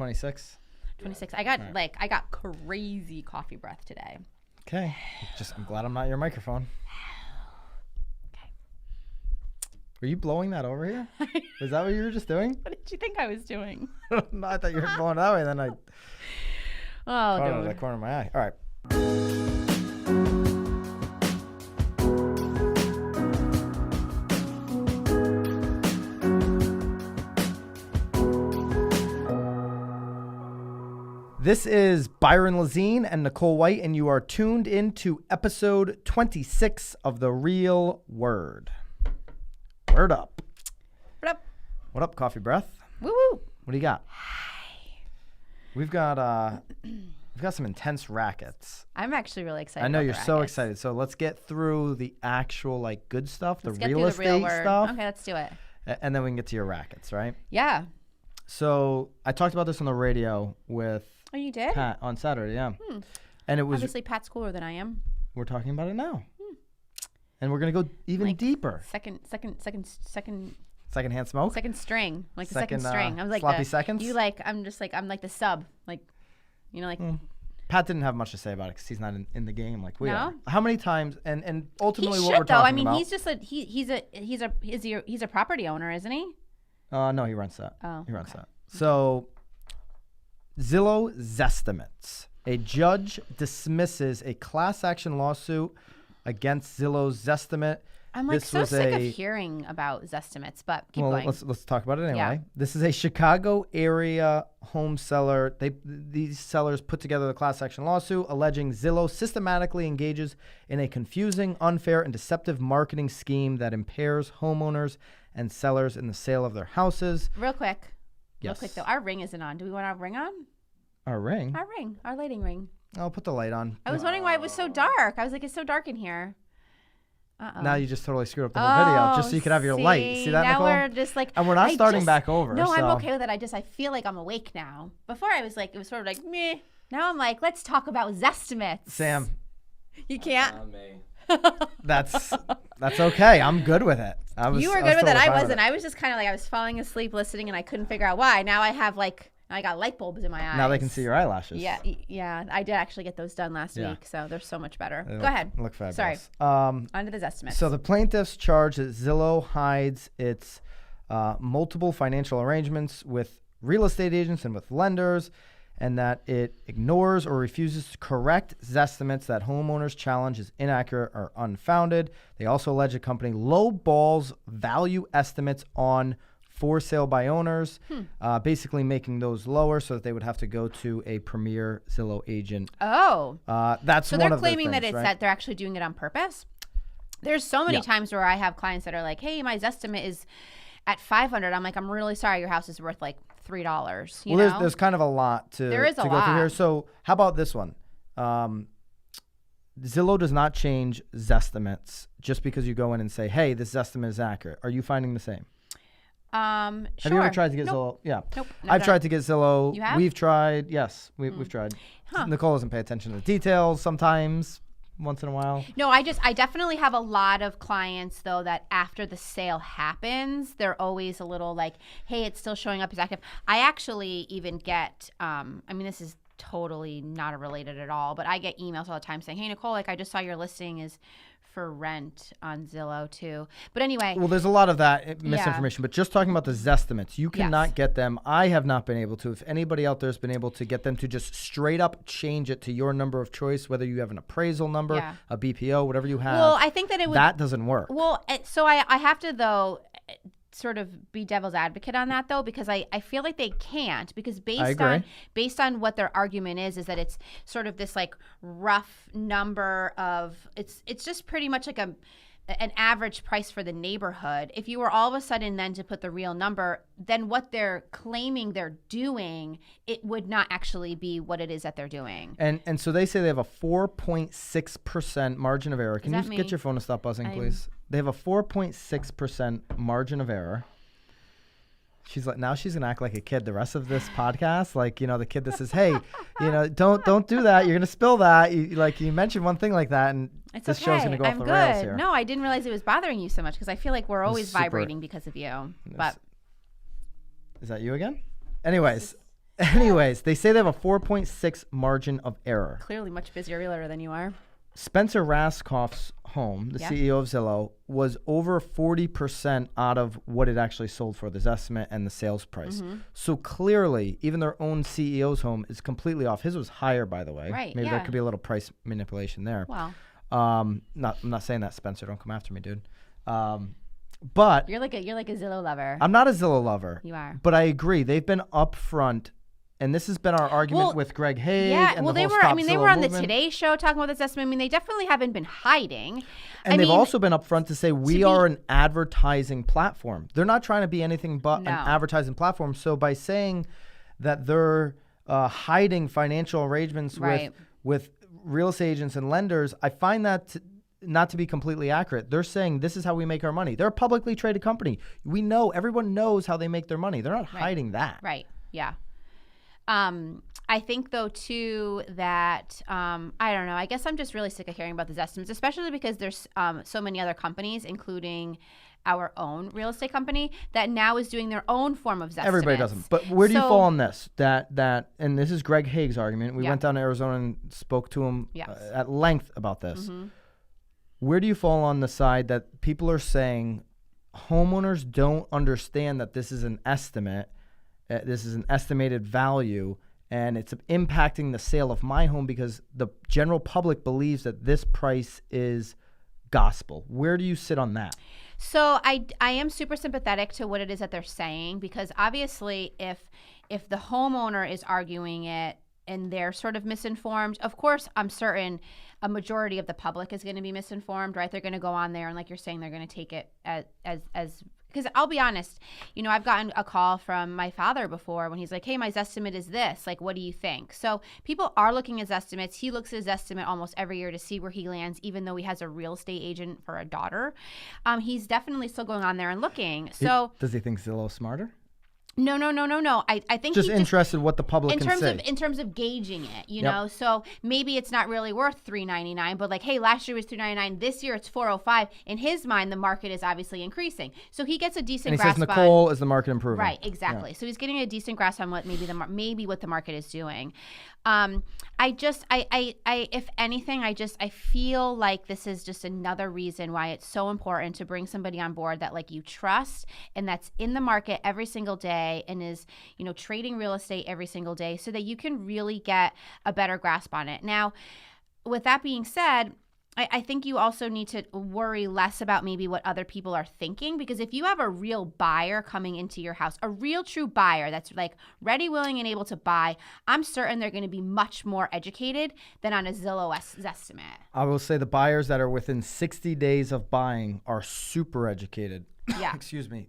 26? 26. I got crazy coffee breath today. Okay. I'm glad I'm not your microphone. Okay. Were you blowing that over here? Was that what you were just doing? What did you think I was doing? No, I thought you were blowing that way, and then I caught it out of the dude. corner of my eye. All right. This is Byron Lazine and Nicole White, and you are tuned into episode 26 of The Real Word. Word up. What up? What up, coffee breath? Woo woo. What do you got? Hi. We've got some intense rackets. I'm actually really excited. I know about you're the so rackets. excited. So let's get through the actual good stuff, Let's the get real through estate the real word. stuff. Okay, let's do it. And then we can get to your rackets, right? Yeah. So I talked about this on the radio with Oh, you did? Pat on Saturday, yeah. And it was Obviously, Pat's cooler than I am. we're talking about it now. And we're gonna go even deeper. Second Secondhand smoke? string, like the Second, second string. I'm like sloppy seconds? I'm like the sub, Pat didn't have much to say about it because he's not in the game like we No? are. How many times? And ultimately, he what should we're though. talking I mean, about. he's just he's a property owner, isn't he? No, he rents that. Oh, he rents okay. that. So, Zillow Zestimates. A judge dismisses a class action lawsuit against Zillow's Zestimate. I'm like This so was sick a- of hearing about Zestimates, but keep Well, going. let's talk about it anyway. Yeah. This is a Chicago area home seller. These sellers put together the class action lawsuit alleging Zillow systematically engages in a confusing, unfair, and deceptive marketing scheme that impairs homeowners and sellers in the sale of their houses. Real quick Yes. though, our ring isn't on. Do we want our ring on? Our ring. Our lighting ring. I'll put the light on. I was wondering why it was so dark. I was like, it's so dark in here. Uh-oh. Now you just totally screwed up the whole video just so you could have your light. See that, now Nicole? we're just like, And we're not starting back over. No, so. I'm okay with it. I feel like I'm awake now. Before I was like, it was sort of like meh. Now I'm like, let's talk about Zestimates. Sam, You can't. that's okay. I'm good with it. You were good with it. I wasn't. I was just kind of like, I was falling asleep listening and I couldn't figure out why. Now I have I got light bulbs in my eyes. Now they can see your eyelashes. Yeah. I did actually get those done last week, so they're so much better. Go ahead. Look fabulous. Sorry. On to the Zestimates. So the plaintiffs charge that Zillow hides its multiple financial arrangements with real estate agents and with lenders, and that it ignores or refuses to correct Zestimates that homeowners challenge as inaccurate or unfounded. They also allege the company lowballs value estimates on for sale by owners, basically making those lower so that they would have to go to a premier Zillow agent. Oh. That's So one they're of the claiming that things, it's right? that they're actually doing it on purpose? There's so many Yeah. times where I have clients that are like, hey, my Zestimate is at $500. I'm like, I'm really sorry, your house is worth like $3. You know? There's kind of a lot to, There is a to go through here. lot. So how about this one? Zillow does not change Zestimates just because you go in and say, hey, this Zestimate is accurate. Are you finding the same? Sure. Have you ever tried to get Nope. Zillow? Yeah. Nope. I've tried to get Zillow. You have? We've tried. Yes, we've tried. Huh. Nicole doesn't pay attention to the details sometimes, once in a while. No, I definitely have a lot of clients though that after the sale happens, they're always a little like, hey, it's still showing up as active. I actually even get, I mean, this is totally not related at all, but I get emails all the time saying, hey, Nicole, I just saw your listing is for rent on Zillow too. But anyway. Well, there's a lot of that misinformation, but just talking about the Zestimates, you cannot get them. I have not been able to. If anybody out there has been able to get them to just straight up change it to your number of choice, whether you have an appraisal number, a BPO, whatever you have. Well, I think that that doesn't work. Well, so I have to though sort of be devil's advocate on that though, because I feel like they can't, because based on what their argument is that it's sort of this like rough number of it's just pretty much like an average price for the neighborhood. If you were all of a sudden then to put the real number, then what they're claiming they're doing, it would not actually be what it is that they're doing. And so they say they have a 4.6% margin of error. Can you get your phone to stop buzzing, please? They have a 4.6% margin of error. She's like, now she's gonna act like a kid the rest of this podcast, like, you know, the kid that says, hey, you know, don't do that, you're gonna spill that. You mentioned one thing like that, and it's this okay. show's gonna go off I'm the good. rails here. No, I didn't realize it was bothering you so much, because I feel like we're always vibrating because of you. But is that you again? Anyways, Anyways, they say they have a 4.6 margin of error. Clearly much busier than you are. Spencer Raskoff's home, the CEO of Zillow, was over 40% out of what it actually sold for, the Zestimate and the sales price. So clearly, even their own CEO's home is completely off. His was higher, by the way. Right, Maybe there could be a little price manipulation there. Wow. I'm not saying that, Spencer. Don't come after me, dude. But you're like a Zillow lover. I'm not a Zillow lover. You are. But I agree. They've been upfront. And this has been our argument with Greg Haig. Yeah, and well, the whole they were. I mean, they were on movement. the Today Show talking about this estimate. I mean, they definitely haven't been hiding. And they've also been upfront to say we are an advertising platform. They're not trying to be anything but an advertising platform. So by saying that they're hiding financial arrangements with real estate agents and lenders, I find that not to be completely accurate. They're saying this is how we make our money. They're a publicly traded company. We know, everyone knows how they make their money. They're not hiding that. Right. Yeah. I think, though, too, that, I don't know, I guess I'm just really sick of hearing about the Zestimates, especially because there's so many other companies, including our own real estate company, that now is doing their own form of Zestimates. Everybody does them. But where do you fall on this? That, and this is Greg Haig's argument. We went down to Arizona and spoke to him at length about this. Where do you fall on the side that people are saying homeowners don't understand that this is an estimate, this is an estimated value, and it's impacting the sale of my home because the general public believes that this price is gospel? Where do you sit on that? So I am super sympathetic to what it is that they're saying, because obviously if the homeowner is arguing it and they're sort of misinformed, of course I'm certain a majority of the public is going to be misinformed, right? They're going to go on there and, like you're saying, they're going to take it as because I'll be honest, you know, I've gotten a call from my father before when he's like, hey, my Zestimate is this. Like, what do you think? So people are looking at Zestimates. He looks at his Zestimate almost every year to see where he lands, even though he has a real estate agent for a daughter. He's definitely still going on there and looking. So does he think Zillow's smarter? No. I think just interested what the public can say. In terms of gauging it, you know. So maybe it's not really worth $399, but like, hey, last year was $399. This year it's $405. In his mind, the market is obviously increasing. So he gets a decent grasp on. And he says, Nicole, is the market improving? Right, exactly. Yeah. So he's getting a decent grasp on what maybe what the market is doing. If anything, I feel like this is just another reason why it's so important to bring somebody on board that like you trust and that's in the market every single day and is, you know, trading real estate every single day so that you can really get a better grasp on it. Now, with that being said, I think you also need to worry less about maybe what other people are thinking, because if you have a real buyer coming into your house, a real true buyer that's like ready, willing, and able to buy, I'm certain they're going to be much more educated than on a Zillow Zestimate. I will say the buyers that are within 60 days of buying are super educated. Yeah. Excuse me.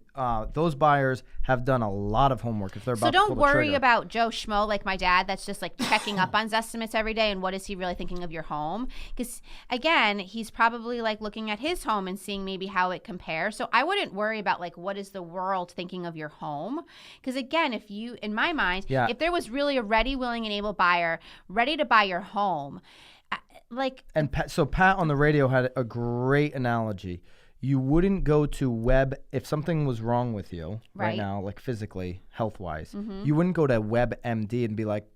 Those buyers have done a lot of homework. If they're about so don't to pull the worry trigger. about Joe Schmo like my dad that's just like checking up on Zestimates every day and what is he really thinking of your home, because again, he's probably like looking at his home and seeing maybe how it compares. So I wouldn't worry about like what is the world thinking of your home, because again, if you, in my mind, if there was really a ready, willing, and able buyer ready to buy your home, like. And so Pat on the radio had a great analogy. You wouldn't go to web if something was wrong with you right now, like physically, health-wise. You wouldn't go to WebMD and be like,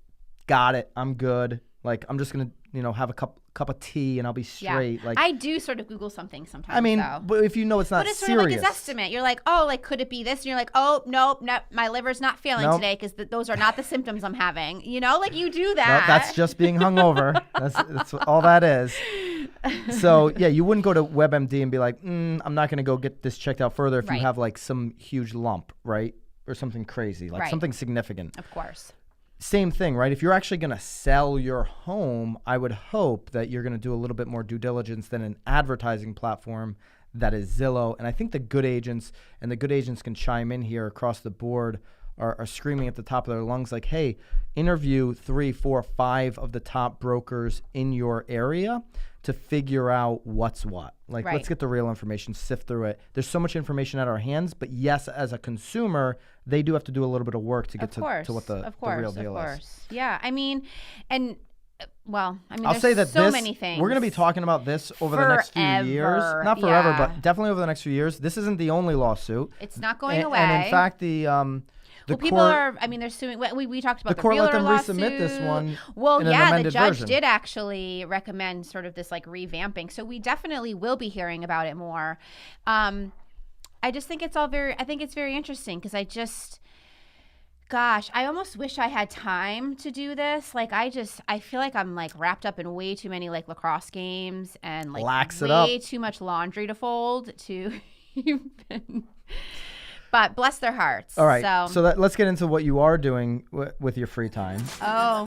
got it, I'm good. Like, I'm just going to, you know, have a cup of tea and I'll be straight. Yeah. Like, I do sort of Google something sometimes. I mean, though. But if you know it's not serious. But it's sort of like a Zestimate. You're like, oh, like, could it be this? And you're like, oh, nope, my liver's not feeling today because those are not the symptoms I'm having. You know, like you do that. No, that's just being hungover. that's all that is. So, yeah, you wouldn't go to WebMD and be like, I'm not going to go get this checked out further if you have like some huge lump, right? Or something crazy, like something significant. Of course. Same thing, right? If you're actually going to sell your home, I would hope that you're going to do a little bit more due diligence than an advertising platform that is Zillow. And I think the good agents, and the good agents can chime in here across the board, are screaming at the top of their lungs like, hey, interview 3, 4, 5 of the top brokers in your area to figure out what's what. Like, let's get the real information, sift through it. There's so much information at our hands, but yes, as a consumer, they do have to do a little bit of work to get to what the real deal is. Yeah, I mean, and well, I mean, I'll say that so many things. We're going to be talking about this over the next few years. Not forever, but definitely over the next few years. This isn't the only lawsuit. It's not going away. And in fact, the Well, people are. I mean, they're suing. We talked about the court realtor let them lawsuit. resubmit this one. Well, in an yeah, the amended judge version. did actually recommend sort of this like revamping. So we definitely will be hearing about it more. I just think it's all very. I think it's very interesting because Gosh, I almost wish I had time to do this. Like, I feel like I'm like wrapped up in way too many like lacrosse games and like way too much laundry to fold to even. But bless their hearts. All right. So let's get into what you are doing with your free time. Oh.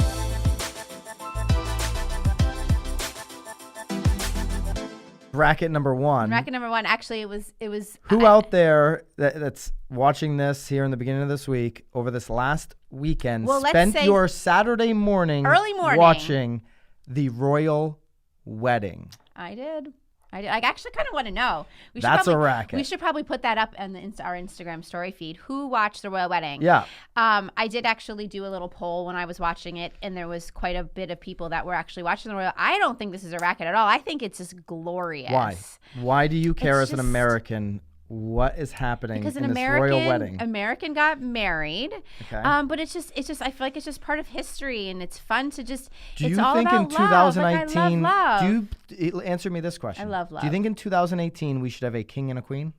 Racket number one. Actually, it was. Who out there that's watching this here in the beginning of this week over this last weekend spent your Saturday morning, early morning, watching the royal wedding? I did. I actually kind of want to know. That's a racket. We should probably put that up on our Instagram story feed. Who watched the royal wedding? Yeah. I did actually do a little poll when I was watching it, and there was quite a bit of people that were actually watching the royal. I don't think this is a racket at all. I think it's just glorious. Why? Why do you care as an American? What is happening because in this royal wedding? American got married. Okay. But it's just I feel like it's just part of history, and it's fun to just. Do you it's all think about in 2018? Love. Like, I love love. Do you answer me this question? I love love. Do you think in 2018 we should have a king and a queen?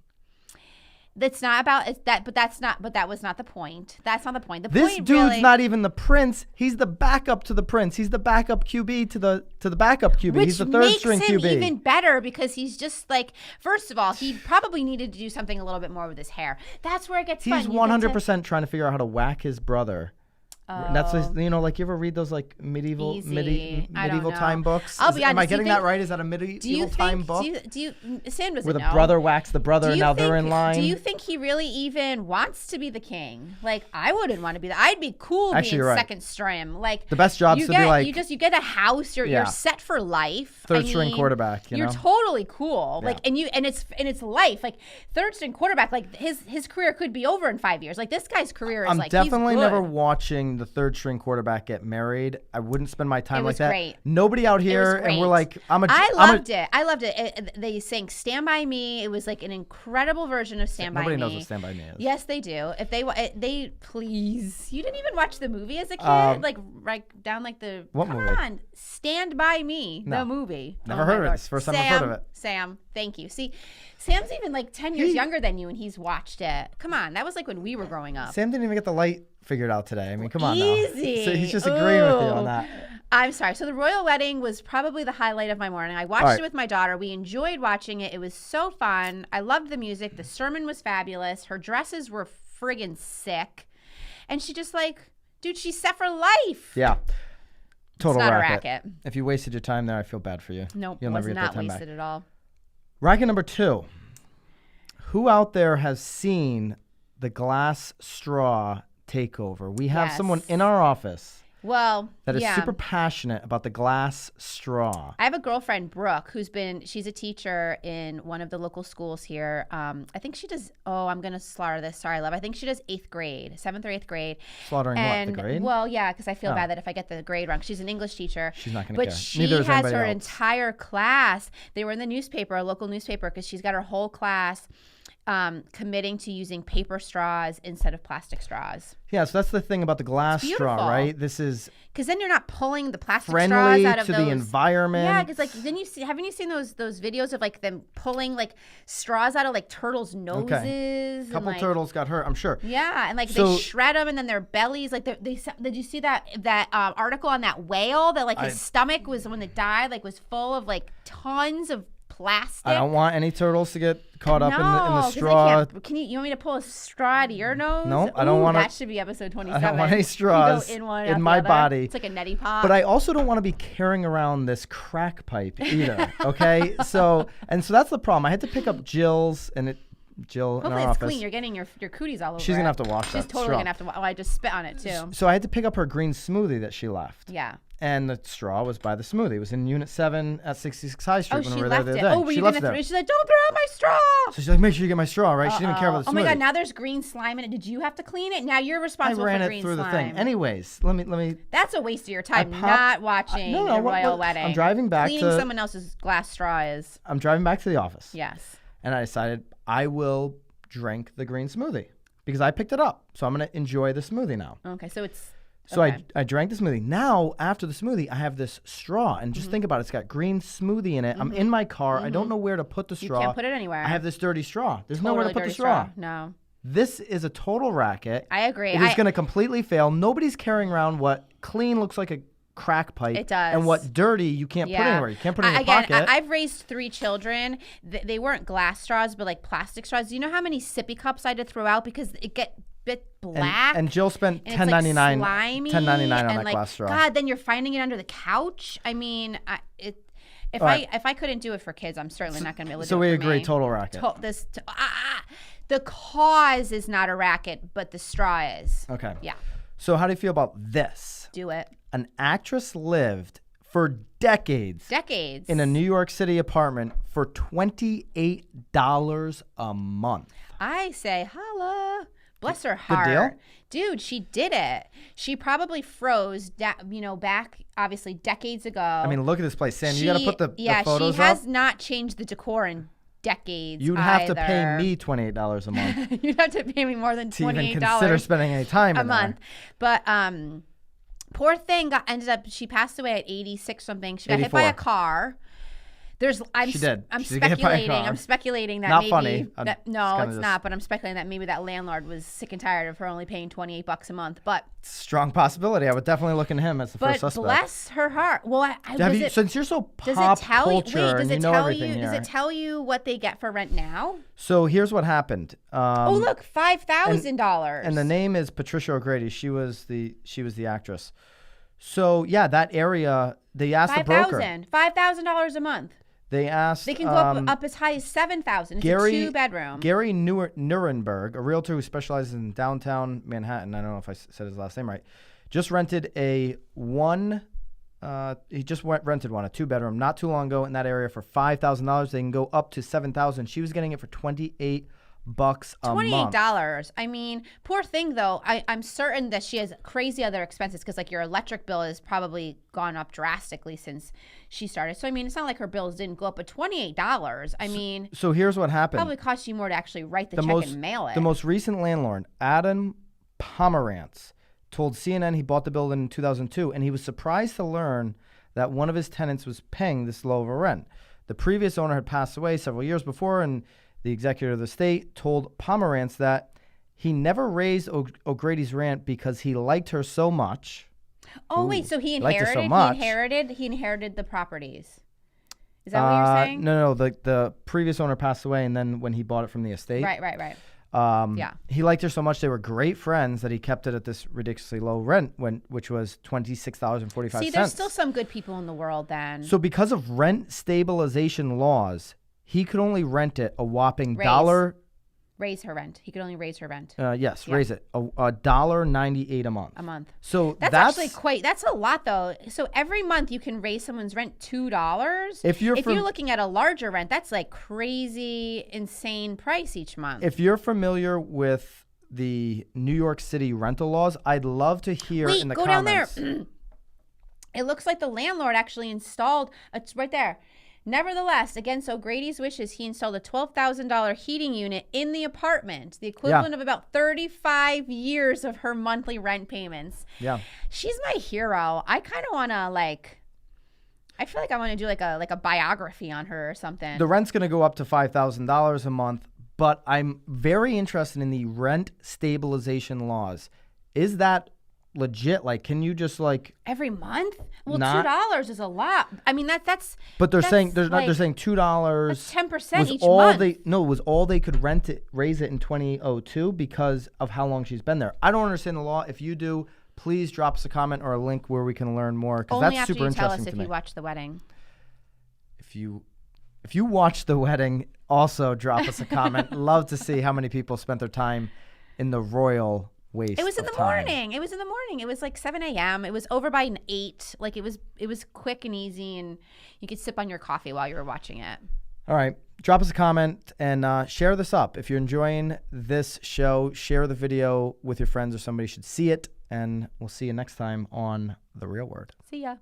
That's not about that, but that was not the point. That's not the point. This dude's not even the prince. He's the backup to the prince. He's the backup QB to the backup QB. He's the third string QB. Which makes him even better because he's just like, first of all, he probably needed to do something a little bit more with his hair. That's where it gets fun. He's 100% trying to figure out how to whack his brother. Oh. That's like you ever read those like medieval time books? I'll be honest. Am I getting that right? Is that a medieval time book? Sam doesn't where the know. brother whacks the brother and now they're in line? Do you think he really even wants to be the king? Like, I wouldn't want to be that. I'd be cool being second string. Like, the best job's to be like you get a house. You're set for life. Third string quarterback. You're totally cool. Like, and it's life. Like, third string quarterback. Like his career could be over in 5 years. Like, this guy's career is I'm definitely never watching the third string quarterback get married. I wouldn't spend my time like that. Great. Nobody out here, and we're like, I loved it. I loved it. They sang "Stand by Me." It was like an incredible version of "Stand by Me." Nobody knows what "Stand by Me" is. Yes, they do. If they please, you didn't even watch the movie as a kid, like right down like the. What come movie? on, "Stand by Me," the movie. Never heard of it. It's the first time I've heard of it. Sam, thank you. See, Sam's even like 10 years younger than you, and he's watched it. Come on, that was like when we were growing up. Sam didn't even get the light figured out today. I mean, come on Easy. now. So he's just agreeing with you on that. I'm sorry. So the royal wedding was probably the highlight of my morning. I watched it with my daughter. We enjoyed watching it. It was so fun. I loved the music. The sermon was fabulous. Her dresses were friggin' sick. And she just like, dude, she's set for life. Yeah. Total it's not racket. A racket. If you wasted your time there, I feel bad for you. Nope, you'll never was get not that time wasted back. at all. Racket number 2. Who out there has seen the glass straw takeover? We have someone in our office that is super passionate about the glass straw. I have a girlfriend, Brooke, she's a teacher in one of the local schools here. I think she does, I'm going to slaughter this. Sorry, love. I think she does 8th grade, 7th or 8th grade. Slaughtering what, the grade? Well, yeah, because I feel bad that if I get the grade wrong. She's an English teacher. She's not going to care. But she has her entire class. They were in the newspaper, a local newspaper, because she's got her whole class committing to using paper straws instead of plastic straws. Yeah, so that's the thing about the glass straw, right? This is because then you're not pulling the plastic friendly straws out of to the environment. Yeah, because like then haven't you seen those videos of like them pulling like straws out of like turtles' noses? Okay. A couple turtles got hurt, I'm sure. Yeah, and like they shred them, and then their bellies like did you see that article on that whale that like his stomach was when it died like was full of like tons of plastic? I don't want any turtles to get caught up in the straw. You want me to pull a straw out of your nose? No, I don't want to. That should be episode 27. I don't want any straws in my body. It's like a neti pot. But I also don't want to be carrying around this crack pipe either. Okay, so that's the problem. I had to pick up Jill's and Jill hopefully in our it's office. Clean. You're getting your cooties all over. She's gonna have to wash that. She's totally gonna have to. I just spit on it too. So I had to pick up her green smoothie that she left. Yeah. And the straw was by the smoothie. It was in Unit 7 at 66 High Street when we were there the other day. Oh, were you gonna throw it? She's like, don't throw out my straw. So she's like, make sure you get my straw, right? She didn't even care about the smoothie. Oh my God, now there's green slime in it. Did you have to clean it? Now you're responsible for green slime. I ran it through the thing. Anyways, let me. That's a waste of your time not watching the royal wedding. I'm driving back Cleaning someone else's glass straw is. I'm driving back to the office. Yes. And I decided I will drink the green smoothie. because I picked it up. So I'm going to enjoy the smoothie now. Okay, so it's... So okay. I drank the smoothie. Now, after the smoothie, I have this straw. And just think about it. It's got green smoothie in it. I'm in my car. I don't know where to put the straw. You can't put it anywhere. I have this dirty straw. There's Totally nowhere to put the straw. No. This is a total racket. I agree. It is going to completely fail. Nobody's carrying around what clean looks like a crack pipe. It does. And what dirty you can't put anywhere. You can't put it in your Again, pocket. I've raised 3 children. They weren't glass straws, but like plastic straws. Do you know how many sippy cups I had to throw out because it get bit black? And Jill spent $10.99 slimy on and that like, glass straw. God, then you're finding it under the couch. I mean, if I couldn't do it for kids, I'm certainly not going to be able to do it for me. So we agree, total racket. The cause is not a racket, but the straw is. Okay. Yeah. So how do you feel about this? Do it. An actress lived for decades in a New York City apartment for $28 a month. I say holla. Bless her heart. Good deal? Dude, she did it. She probably froze, back obviously decades ago. I mean, look at this place. Sam, you got to put the photos up. She has not changed the decor in decades. You'd have to pay me $28 a month. You'd have to pay me more than $28 to even consider spending any time a in month. There. But poor thing she passed away at 86 something. She got hit by a car. She did. I'm She did get hit by a car. I'm speculating that Not maybe funny. No, it's not. But I'm speculating that maybe that landlord was sick and tired of her only paying $28 a month. But strong possibility. I would definitely look at him as the first suspect. But bless her heart. Well, since you're so pop culture and you know everything here. Does it tell you what they get for rent now? So here's what happened. Oh look, $5,000. And the name is Patricia O'Grady. She was the actress. So yeah, that area. They asked the broker. $5,000 a month. They asked. They can go up as high as $7,000. It's a 2-bedroom. Gary Nuremberg, a realtor who specializes in downtown Manhattan. I don't know if I said his last name right. Just rented rented one, a 2-bedroom, not too long ago in that area for $5,000. They can go up to $7,000. She was getting it for $28 a month. $28. I mean, poor thing though. I'm certain that she has crazy other expenses because like your electric bill has probably gone up drastically since she started. So I mean, it's not like her bills didn't go up, but $28. I mean, so here's what happened. Probably cost you more to actually write the check and mail it. The most recent landlord, Adam Pomerantz, told CNN he bought the building in 2002, and he was surprised to learn that one of his tenants was paying this low of a rent. The previous owner had passed away several years before, and the executor of the estate told Pomerantz that he never raised O'Grady's rent because he liked her so much. Oh, wait, so he inherited the properties. Is that what you're saying? No, the previous owner passed away, and then when he bought it from the estate. Right. Yeah. He liked her so much, they were great friends, that he kept it at this ridiculously low rent, which was $26.45. See, there's still some good people in the world then. So because of rent stabilization laws, he could only rent it a whopping raise her rent. He could only raise her rent. Yes, yeah. Raise it $1.98 a month. A month. So that's actually that's a lot though. So every month you can raise someone's rent $2. If you're looking at a larger rent, that's like crazy, insane price each month. If you're familiar with the New York City rental laws, I'd love to hear in the comments. Down there. It looks like the landlord actually installed. It's right there. Nevertheless, against O'Grady's wishes, he installed a $12,000 heating unit in the apartment, the equivalent of about 35 years of her monthly rent payments. Yeah. She's my hero. I kind of want to I feel like I want to do like a biography on her or something. The rent's going to go up to $5,000 a month, but I'm very interested in the rent stabilization laws. Is that legit? Like, can you just every month? Well, $2 is a lot. I mean, that's. But they're saying they're saying $2. 10% each month. It was all they could raise it in 2002 because of how long she's been there. I don't understand the law. If you do, please drop us a comment or a link where we can learn more, because that's super interesting to me. Only after you tell us if you watch the wedding. If you watch the wedding, also drop us a comment. Love to see how many people spent their time in the royal waste. It was in the morning. It was like 7 a.m. It was over by 8. Like it was quick and easy, and you could sip on your coffee while you were watching it. All right. Drop us a comment and share this up. If you're enjoying this show, share the video with your friends or somebody should see it. And we'll see you next time on The Real Word. See ya.